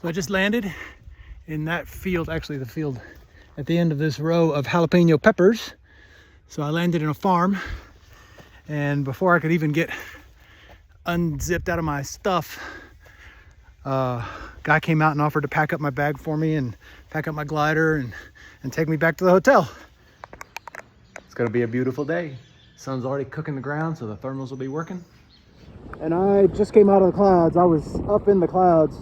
So I just landed in that field, actually the field at the end of this row of jalapeno peppers. So I landed in a farm, and before I could even get unzipped out of my stuff, guy came out and offered to pack up my bag for me and pack up my glider and take me back to the hotel. It's gonna be a beautiful day. Sun's already cooking the ground, so the thermals will be working. And I just came out of the clouds. I was up in the clouds.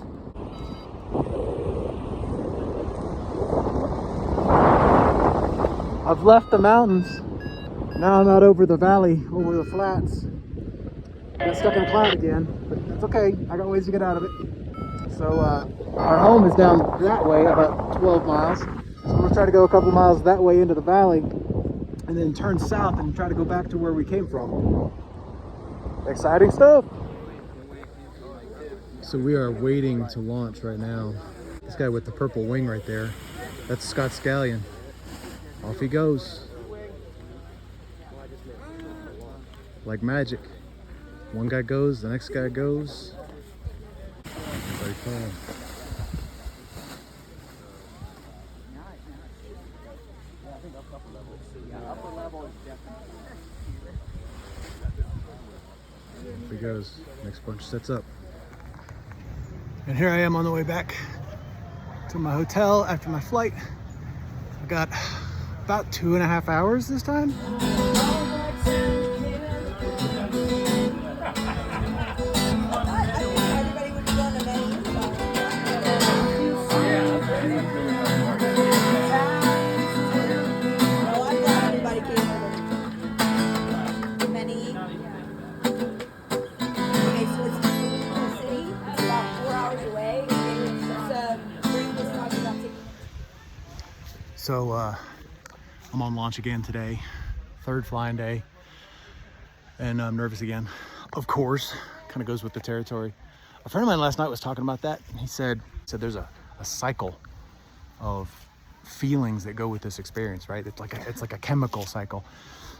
I've left the mountains. Now I'm out over the valley, over the flats. Got stuck in a cloud again, but that's okay. I got ways to get out of it. So our home is down that way, about 12 miles. So I'm gonna try to go a couple miles that way into the valley and then turn south and try to go back to where we came from. Exciting stuff. So we are waiting to launch right now. This guy with the purple wing right there, that's Scott Scallion. Off he goes. Like magic. One guy goes, the next guy goes. Very cool. Off he goes. Next bunch sets up. And here I am on the way back to my hotel after my flight. I got about 2.5 hours this time. So I'm on launch again today, third flying day, and I'm nervous again. Of course, kind of goes with the territory. A friend of mine last night was talking about that. He said there's a cycle of feelings that go with this experience, right? It's like a chemical cycle.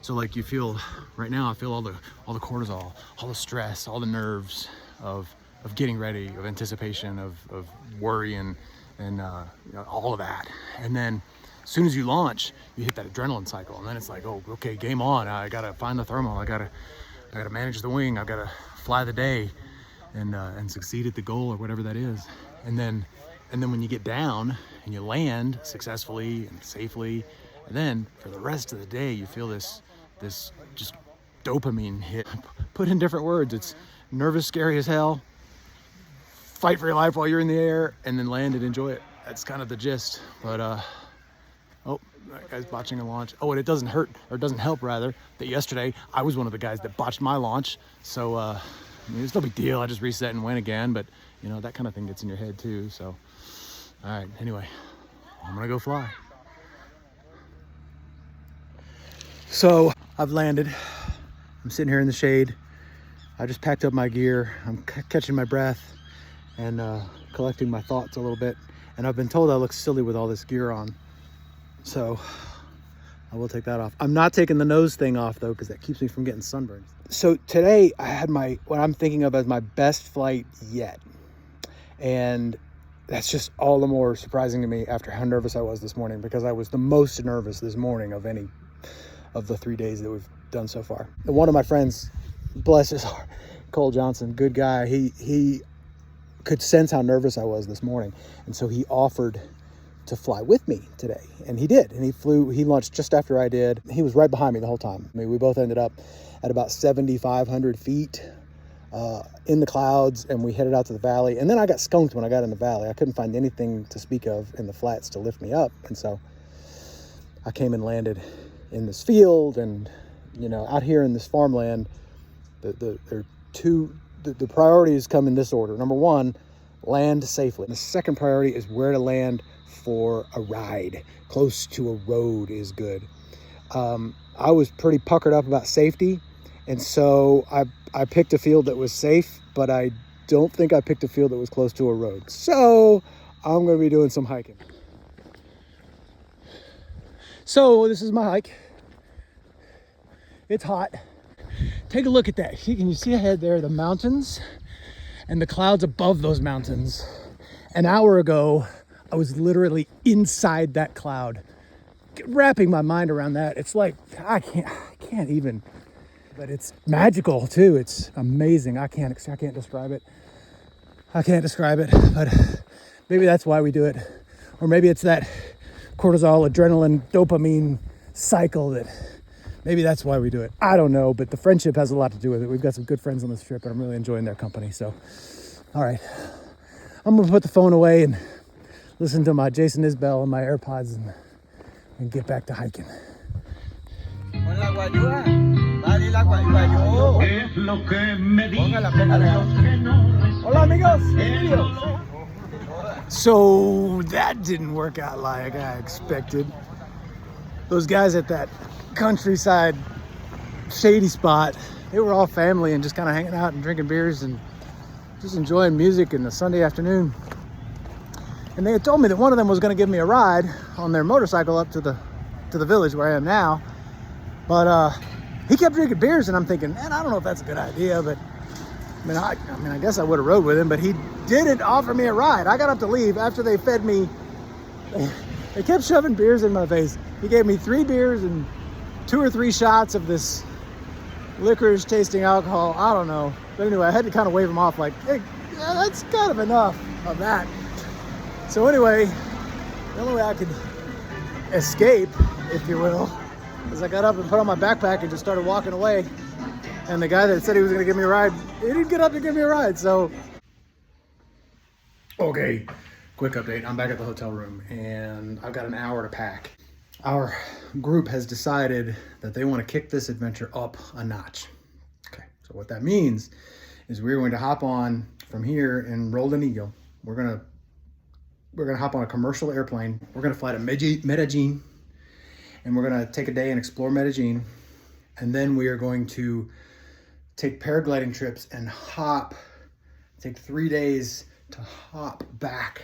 So like you feel right now, I feel all the cortisol, all the stress, all the nerves of getting ready, of anticipation, of worry and you know, all of that. And then as soon as you launch, you hit that adrenaline cycle, and then it's like, oh, okay, game on. I gotta find the thermal. I gotta manage the wing. I gotta fly the day, and succeed at the goal or whatever that is. And then when you get down and you land successfully and safely, and then for the rest of the day, you feel this just dopamine hit. Put in different words, it's nervous, scary as hell. Fight for your life while you're in the air, and then land and enjoy it. That's kind of the gist. But oh, that guy's botching a launch. Oh, and it doesn't hurt, or it doesn't help rather, that yesterday I was one of the guys that botched my launch. So I mean, it's no big deal. I just reset and went again. But you know, that kind of thing gets in your head too. So all right, anyway, I'm gonna go fly. So I've landed. I'm sitting here in the shade. I just packed up my gear. I'm catching my breath and collecting my thoughts a little bit. And I've been told I look silly with all this gear on. So I will take that off. I'm not taking the nose thing off though, because that keeps me from getting sunburned. So today I had what I'm thinking of as my best flight yet. And that's just all the more surprising to me after how nervous I was this morning, because I was the most nervous this morning of any of the 3 days that we've done so far. And one of my friends, bless his heart, Cole Johnson, good guy, he could sense how nervous I was this morning. And so he offered to fly with me today. And he did. And he launched just after I did. He was right behind me the whole time. I mean, we both ended up at about 7,500 feet in the clouds, and we headed out to the valley. And then I got skunked when I got in the valley. I couldn't find anything to speak of in the flats to lift me up. And so I came and landed in this field, and, you know, out here in this farmland, the priorities come in this order. Number one, land safely. The second priority is where to land for a ride. Close to a road is good. I was pretty puckered up about safety, and so I picked a field that was safe, but I don't think I picked a field that was close to a road. So I'm going to be doing some hiking. So this is my hike. It's hot. Take a look at that. Can you see ahead there, the mountains and the clouds above those mountains? An hour ago, I was literally inside that cloud, wrapping my mind around that. It's like, I can't even, but it's magical too. It's amazing. I can't describe it. I can't describe it, but maybe that's why we do it. Or maybe it's that cortisol, adrenaline, dopamine cycle that maybe that's why we do it. I don't know, but the friendship has a lot to do with it. We've got some good friends on this trip and I'm really enjoying their company. So, all right, I'm gonna put the phone away and listen to my Jason Isbell and my AirPods and get back to hiking. Hola amigos. So that didn't work out like I expected. Those guys at that countryside shady spot, they were all family and just kind of hanging out and drinking beers and just enjoying music in the Sunday afternoon. And they had told me that one of them was going to give me a ride on their motorcycle up to the village where I am now. But he kept drinking beers and I'm thinking, man, I don't know if that's a good idea, but I guess I would have rode with him, but he didn't offer me a ride. I got up to leave after they fed me. They kept shoving beers in my face. He gave me 3 beers and 2 or 3 shots of this licorice tasting alcohol. I don't know. But anyway, I had to kind of wave him off like, hey, yeah, that's kind of enough of that. So anyway, the only way I could escape, if you will, is I got up and put on my backpack and just started walking away. And the guy that said he was gonna give me a ride, he didn't get up to give me a ride, so. Okay, quick update. I'm back at the hotel room and I've got an hour to pack. Our group has decided that they want to kick this adventure up a notch. Okay, so what that means is we're going to hop on from here in Roldanillo. We're gonna hop on a commercial airplane. We're gonna fly to Medellin, and we're gonna take a day and explore Medellin, and then we are going to take paragliding trips and take 3 days to hop back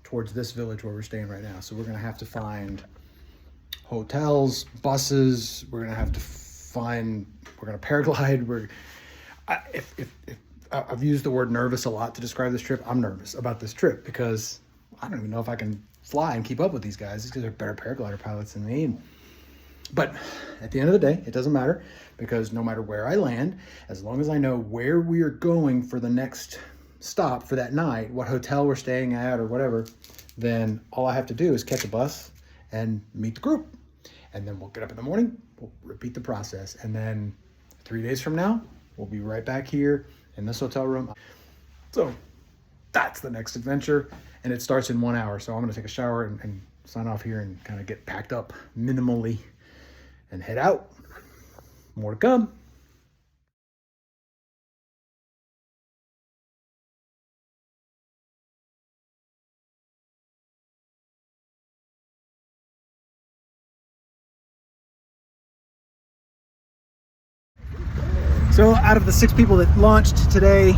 towards this village where we're staying right now. So we're gonna have to find hotels, buses. We're gonna paraglide. I've used the word nervous a lot to describe this trip. I'm nervous about this trip because I don't even know if I can fly and keep up with these guys. These guys are better paraglider pilots than me. But at the end of the day, it doesn't matter, because no matter where I land, as long as I know where we are going for the next stop for that night, what hotel we're staying at or whatever, then all I have to do is catch a bus and meet the group. And then we'll get up in the morning, we'll repeat the process. And then 3 days from now, we'll be right back here in this hotel room. So that's the next adventure. And it starts in 1 hour. So I'm gonna take a shower and sign off here and kind of get packed up minimally and head out. More to come. So out of the 6 people that launched today,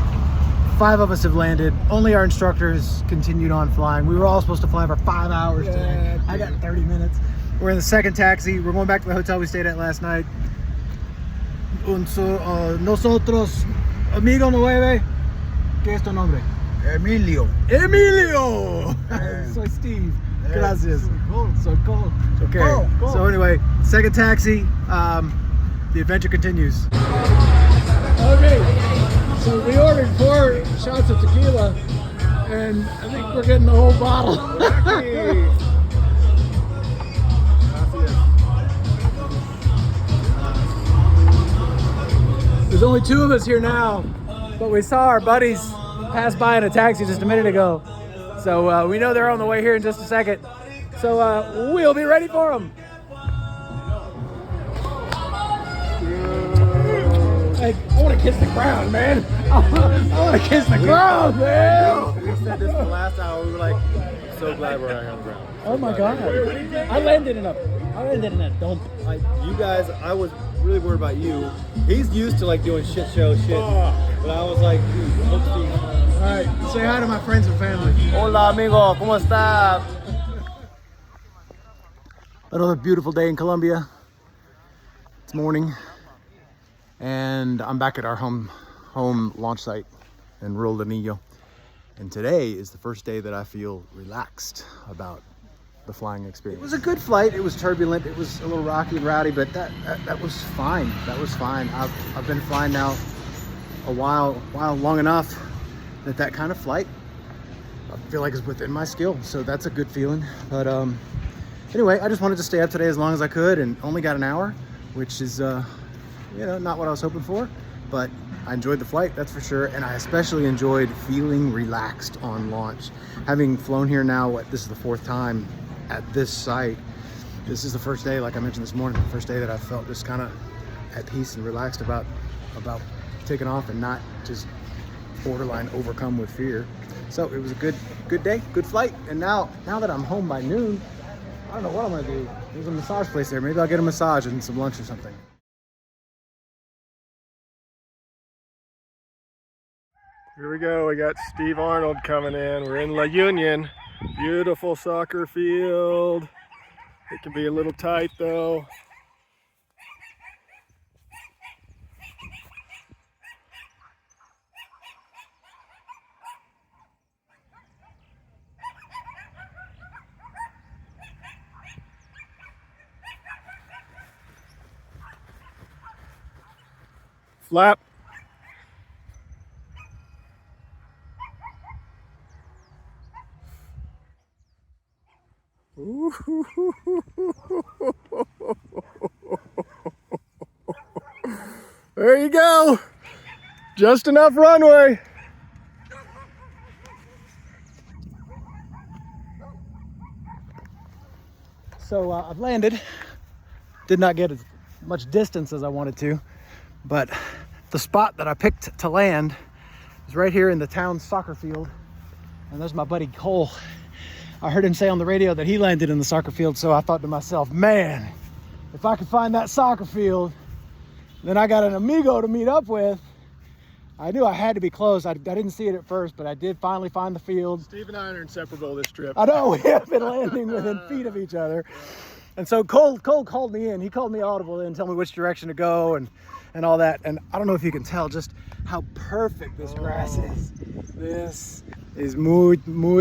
5 of us have landed. Only our instructors continued on flying. We were all supposed to fly for 5 hours today. I got 30 minutes. We're in the second taxi. We're going back to the hotel we stayed at last night. Nosotros, amigo nueve, ¿qué es tu nombre? Emilio. Emilio! Soy Steve. Gracias. Soy Cole. Okay, cool. So anyway, second taxi. The adventure continues. Okay, so we ordered 4 shots of tequila, and I think we're getting the whole bottle. There's only 2 of us here now, but we saw our buddies pass by in a taxi just a minute ago. So we know they're on the way here in just a second. So we'll be ready for them. I want to kiss the ground, man. I want to kiss the ground, man. We said this the last hour. We were like, I'm so glad we're out here on the ground. Oh my God. I landed in a dump. Like, you guys, I was really worried about you. He's used to like doing shit show shit. But I was like, dude, oopsie. All right, say hi to my friends and family. Hola, amigo. ¿Cómo está? Another beautiful day in Colombia. It's morning, and I'm back at our home launch site in Roldanillo. And today is the first day that I feel relaxed about the flying experience. It was a good flight. It was turbulent. It was a little rocky and rowdy, but that was fine. That was fine. I've been flying now a while long enough that kind of flight I feel like is within my skill. So that's a good feeling. But anyway, I just wanted to stay up today as long as I could, and only got an hour, which is not what I was hoping for, but I enjoyed the flight, that's for sure. And I especially enjoyed feeling relaxed on launch. Having flown here now, this is the 4th time at this site. This is the first day, like I mentioned this morning, the first day that I felt just kind of at peace and relaxed about taking off and not just borderline overcome with fear. So it was a good day, good flight. And now that I'm home by noon, I don't know what I'm gonna do. There's a massage place there. Maybe I'll get a massage and some lunch or something. Here we go. We got Steve Arnold coming in. We're in La Union. Beautiful soccer field. It can be a little tight though. Flap. There you go. Just enough runway. So I've landed. Did not get as much distance as I wanted to, but the spot that I picked to land is right here in the town soccer field. And there's my buddy Cole. I heard him say on the radio that he landed in the soccer field, so I thought to myself, man, if I could find that soccer field, then I got an amigo to meet up with. I knew I had to be close. I didn't see it at first, but I did finally find the field. Steve and I are inseparable this trip. I know, we have been landing within feet of each other. And so Cole called me in. He called me audible and told me which direction to go and all that. And I don't know if you can tell just how perfect this grass is. This is muy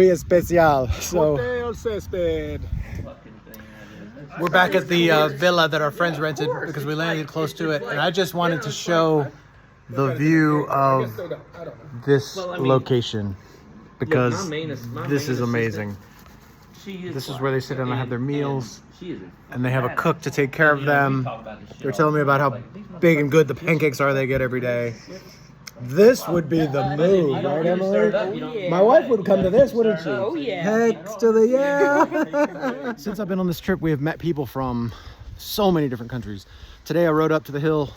especial. So we're back at the villa that our friends rented because we landed close to it. And I just wanted to show the view of this location because this is amazing. This is where they sit down and have their meals, and they have a cook to take care of them. They're telling me about how big and good the pancakes are they get every day. This would be the move, right, Emily? Oh, yeah. My wife would come to this, wouldn't she? Oh, yeah. Heads to the yeah. Since I've been on this trip, we have met people from so many different countries. Today I rode up to the hill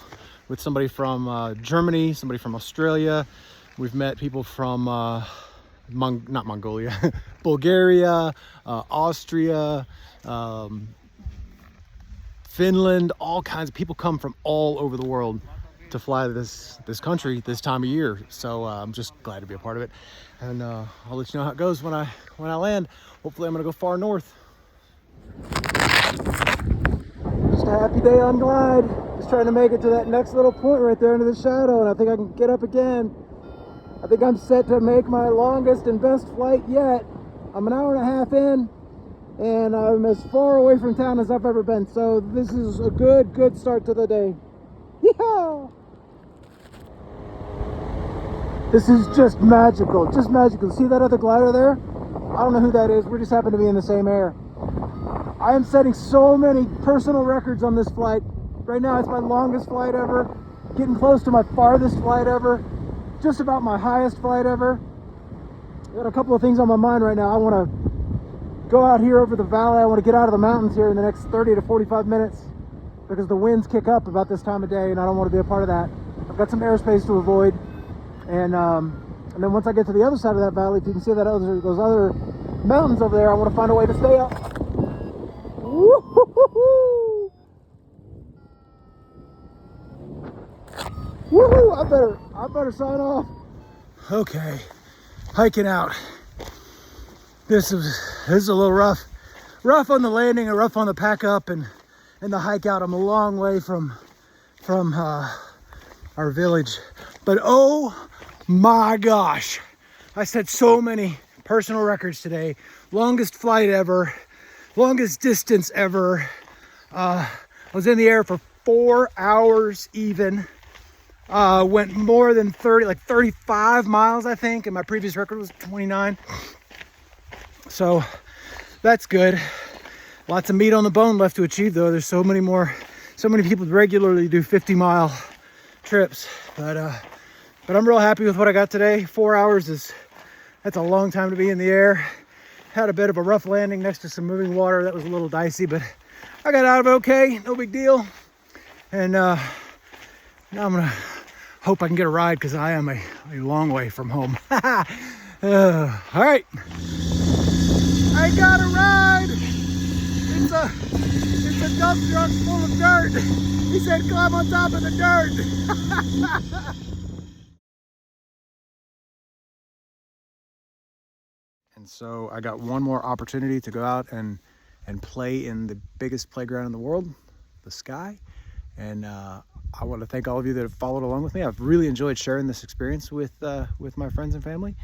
with somebody from Germany, somebody from Australia. We've met people from not Mongolia, Bulgaria, Austria, Finland. All kinds of people come from all over the world to fly this country this time of year. So I'm just glad to be a part of it, and I'll let you know how it goes when I land. Hopefully I'm gonna go far north. Just a happy day on glide. Just trying to make it to that next little point right there into the shadow, and I think I can get up again. I think I'm set to make my longest and best flight yet. I'm an hour and a half in, and I'm as far away from town as I've ever been. So this is a good start to the day. Yeehaw! This is just magical, just magical. See that other glider there? I don't know who that is. We just happen to be in the same air. I am setting so many personal records on this flight. Right now, it's my longest flight ever, getting close to my farthest flight ever, just about my highest flight ever. I got a couple of things on my mind right now. I want to go out here over the valley. I want to get out of the mountains here in the next 30 to 45 minutes because the winds kick up about this time of day, and I don't want to be a part of that. I've got some airspace to avoid, and then once I get to the other side of that valley, if you can see that those other mountains over there, I want to find a way to stay up. Woo-hoo-hoo-hoo! Woohoo! I better sign off. Okay, hiking out. This is a little rough on the landing and rough on the pack up and the hike out. I'm a long way from our village, but oh my gosh, I set so many personal records today. Longest flight ever, longest distance ever. I was in the air for 4 hours even. Went more than 30, like 35 miles, I think, and my previous record was 29. So that's good. Lots of meat on the bone left to achieve, though. There's so many people regularly do 50-mile trips, but I'm real happy with what I got today. 4 hours that's a long time to be in the air. Had a bit of a rough landing next to some moving water. That was a little dicey, but I got out of it okay. No big deal. And now I'm gonna hope I can get a ride because I am a long way from home. All right, I got a ride. It's a dump truck full of dirt. He said climb on top of the dirt. And so I got one more opportunity to go out and play in the biggest playground in the world, the Sky. And I want to thank all of you that have followed along with me. I've really enjoyed sharing this experience with my friends and family.